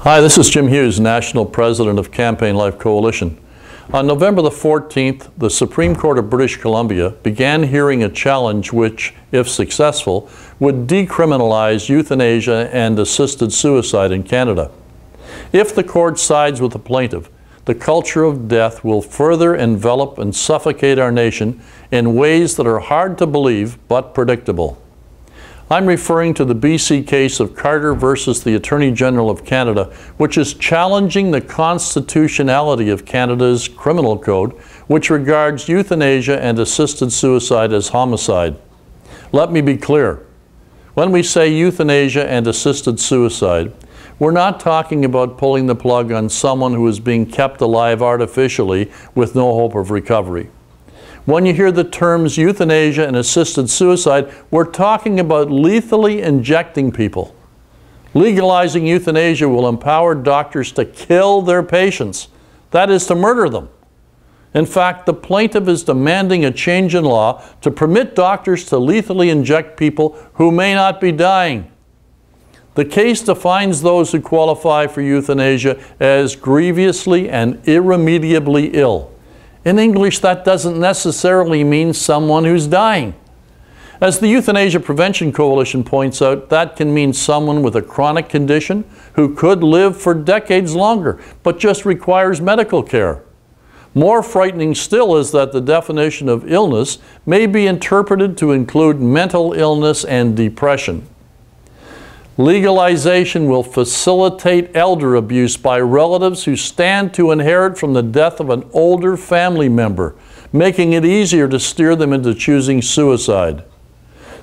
Hi, this is Jim Hughes, National President of Campaign Life Coalition. On November the 14th, the Supreme Court of British Columbia began hearing a challenge which, if successful, would decriminalize euthanasia and assisted suicide in Canada. If the court sides with the plaintiff, the culture of death will further envelop and suffocate our nation in ways that are hard to believe but predictable. I'm referring to the BC case of Carter versus the Attorney General of Canada, which is challenging the constitutionality of Canada's criminal code, which regards euthanasia and assisted suicide as homicide. Let me be clear. When we say euthanasia and assisted suicide, we're not talking about pulling the plug on someone who is being kept alive artificially with no hope of recovery. When you hear the terms euthanasia and assisted suicide, we're talking about lethally injecting people. Legalizing euthanasia will empower doctors to kill their patients, that is, to murder them. In fact, the plaintiff is demanding a change in law to permit doctors to lethally inject people who may not be dying. The case defines those who qualify for euthanasia as grievously and irremediably ill. In English, that doesn't necessarily mean someone who's dying. As the Euthanasia Prevention Coalition points out, that can mean someone with a chronic condition who could live for decades longer, but just requires medical care. More frightening still is that the definition of illness may be interpreted to include mental illness and depression. Legalization will facilitate elder abuse by relatives who stand to inherit from the death of an older family member, making it easier to steer them into choosing suicide.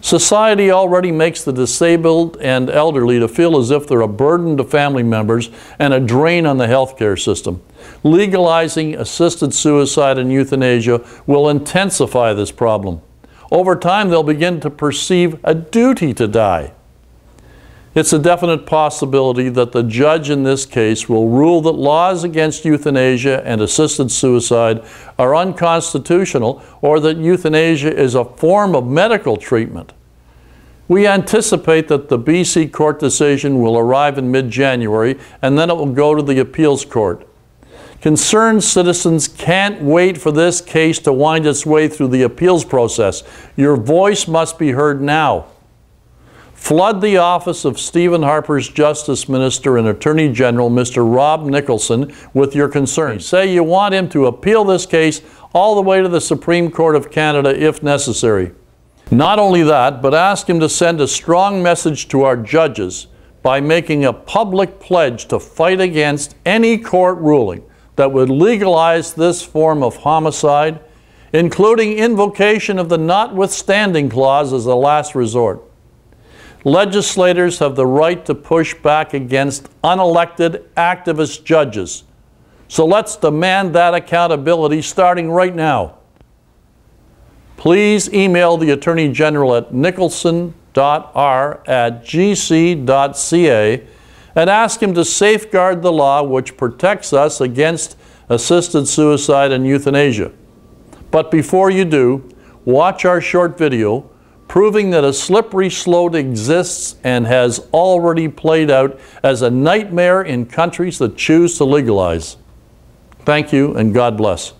Society already makes the disabled and elderly to feel as if they're a burden to family members and a drain on the healthcare system. Legalizing assisted suicide and euthanasia will intensify this problem. Over time, they'll begin to perceive a duty to die. It's a definite possibility that the judge in this case will rule that laws against euthanasia and assisted suicide are unconstitutional, or that euthanasia is a form of medical treatment. We anticipate that the BC court decision will arrive in mid-January, and then it will go to the appeals court. Concerned citizens can't wait for this case to wind its way through the appeals process. Your voice must be heard now. Flood the office of Stephen Harper's Justice Minister and Attorney General, Mr. Rob Nicholson, with your concerns. Say you want him to appeal this case all the way to the Supreme Court of Canada if necessary. Not only that, but ask him to send a strong message to our judges by making a public pledge to fight against any court ruling that would legalize this form of homicide, including invocation of the Notwithstanding Clause as a last resort. Legislators have the right to push back against unelected activist judges. So let's demand that accountability starting right now. Please email the Attorney General at nicholson.r@gc.ca and ask him to safeguard the law which protects us against assisted suicide and euthanasia. But before you do, watch our short video proving that a slippery slope exists and has already played out as a nightmare in countries that choose to legalize. Thank you, and God bless.